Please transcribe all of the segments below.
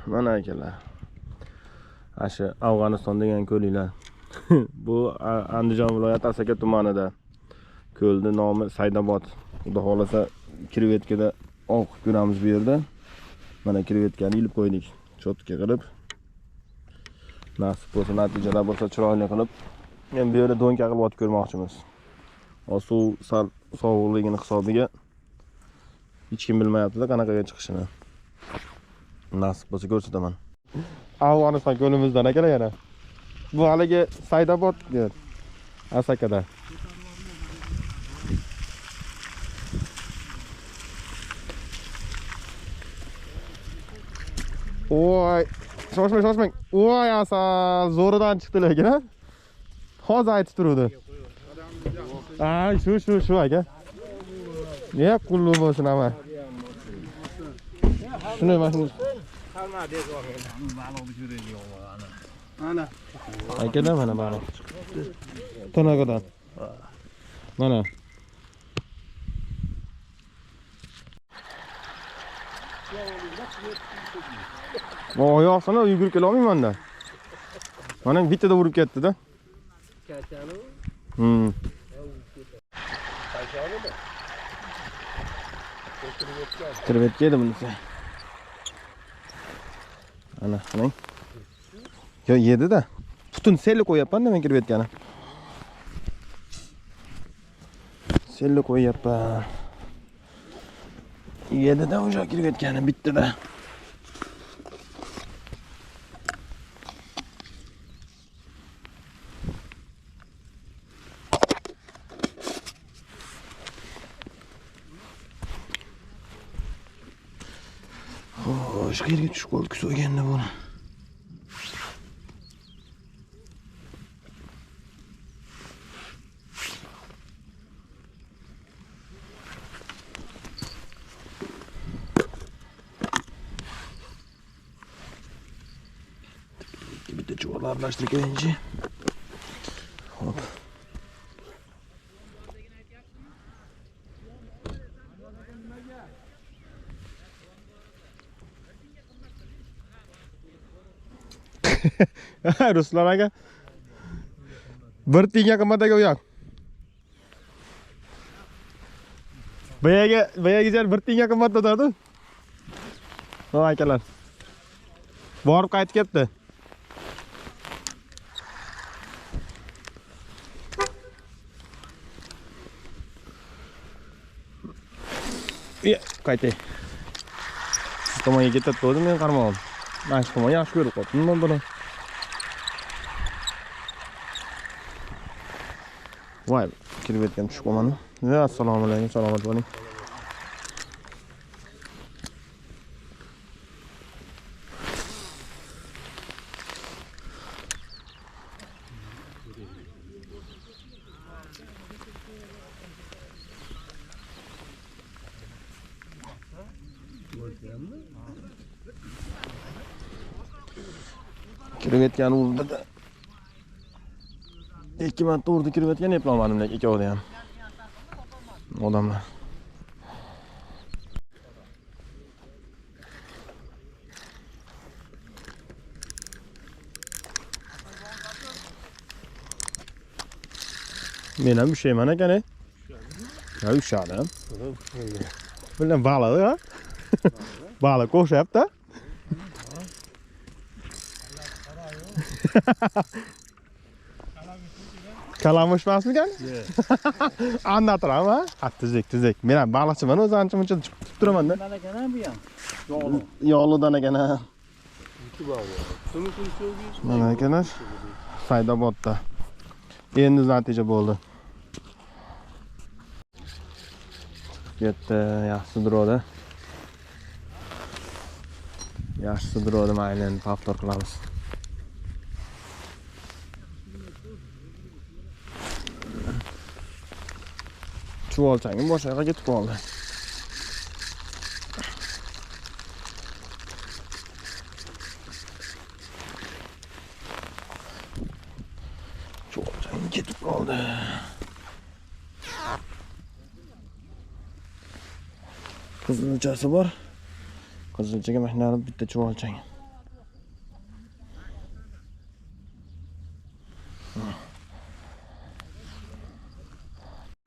Mana akalar. Asha Afg'oniston degan ko'linglar. Bu Andijon viloyati Asaka tumanida. Ko'lning nomi Saydobod. Xudo xolasa krevetkada oqib ko'ramiz bu yerda. Mana krevetkani ilib qo'ydik. Cho'tka qilib. Nasib bo'lsa, natijada bo'lsa chiroyli qilib, men bu yerda do'nka qilib otib ko'rmoqchimiz. Suv sal sovuqligini hisobiga hech kim bilmayapti-da qanaqaga chiqishini. Nasib bo'lsa ko'rsataman. Afg'oniston ko'limizdan akalar yana. Bu haligi Saydobod der. Asakada. Oy, shoshmang. Voy, asal zo'ridan chiqdi lekin, ha? Hozir aytib turuvdi. Ay, shu aka. Ne qullu bo'lsin ama. Shuni mana ana. Akalar mana balo. Tonagadan. Mana. Oyoq sana yugurib kela olmayman-da. Mana bittada urib ketdi-da. Kirib ketdi bunisi. Ana, qarang. Yo, yedi-da. Butun selni qo'yapman-da men kirib ketgani. Selni qo'yapman. Yedi-da o'sha kirib ketgani bitdi-da. Shu yerga tushib qoldi so'yganda buni. Bitta chuvalab aralashtirib kelinchi. Hop. Ruslan aka. Bir tiyinga qimmatga uyoq. Bayaga jar bir tiyinga qimmatda turdi. Ho akalar. Borib qaytib ketdi. Qaytay. Siz tomonga ketib qo'ydim men qarmoqim. Mana shu tomon yaxshi ko'rib qoldim men buni. Voy, kirib ketgan tushib qolmadi. Assalomu alaykum, salomat bo'ling. Kirib ketgan urdi. Ikki marta urdi kirib ketgan eplolmadim lekin ikkovida ham. Odamlar. Men ham ushayman ekan-a. Ya ushadim. Bilan baliq, ha? Baliq qo'shyapti. Kalamush emasmikan? Anlatram, ha? Ha, tizek. Men ham baliqchiman, o'zi ancha-muncha chiqib turaman-da. Ekan bu ham. Yog'li. Yog'lidan ekan, ha. Mana ekanlar. Saydobodda. Endi natija bo'ldi. Ketdi, yaxshi durodi. Yaxshi durodi, mayli endi повтор qilamiz. Chuvalchangim boshqa yoqqa ketib qoldi. Chuvalchangim ketib qoldi. Qizilchasi bor. Qizilchaga mehnat bitta chuvalchang.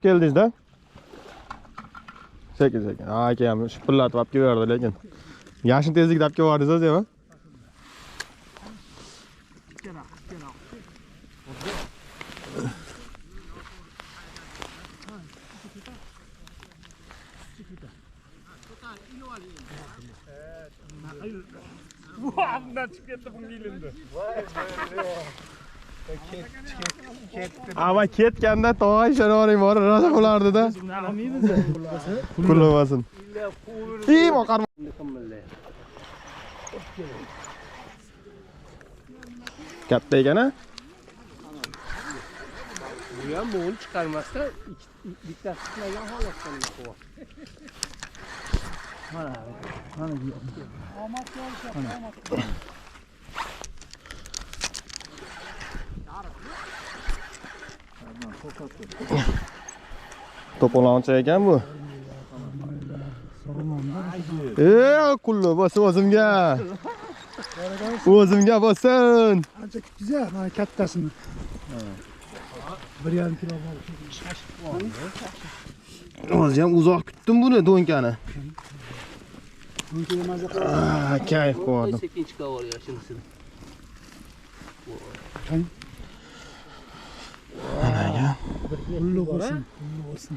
Keldingizda? Sekin. Ha, akam shipillatib olib kelverdi lekin. Yashin tezlikda olib kelvardingiz o'zi-mi? Bu ağzından çıkıp gitti bunun ilindi. Ama ketganda tog'ay shanoring bor, rosa bo'lardi-da. Kullamasin. İyi bakar. Katta ekan-a? Bu ham bo'g'il chiqarmasdan bittasi chiqmagan holatda qo'yib. Mana bu. To'polonchi ekan bu. Kullu bo'lsin o'zimga. O'zimga bo'lsin. Ancha güzel, mana kattasini. 1,5 kilo bor. O'zi ham uzoq kutdim buni do'nkani. Bunga maza Kayf ko'rdim. Sekin chiqavergan shunisini. qulluq bo'lsin, qulluq bo'lsin.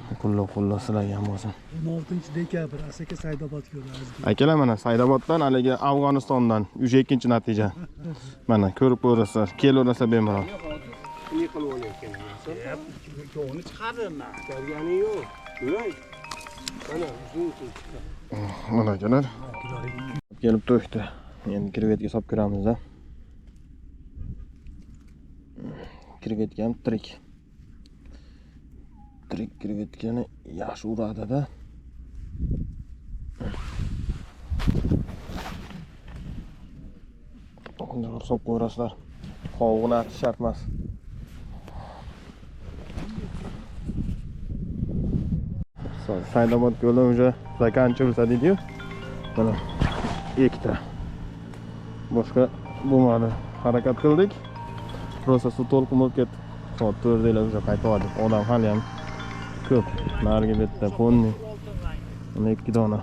Qullu sizlarga bo'lsin. 16-dekabr Asaka Saidobodga yo'lamiz. Akalar mana Saidoboddan haligi Afg'onistondan 2-natija. Mana ko'rib ko'rasizlar, kelaverasizlar bemalol. Ne qilib olayotgan? Ko'ngli chiqardim. Chiqargani yo'q. Voy. Mana shu chiqdi. Mana akalar. Kelib to'xta. Endi krevetga solib ko'ramiz-da. Krevetka ham tirik. Tirik krevetkani yaxshi uradi-da. Bunday solib qo'yasizlar. Qovug'ini atish shart emas. Saidobod yo'li уже заканчивается deydi-yu. Mana ikkita. Boshqa bo'lmadi. Harakat qildik. Rosa suv to'lqin bo'lib ketdi. Soat 4:00 уже qaytib odam hali ham ko'p. Narigi betda ponni. Mana 2 dona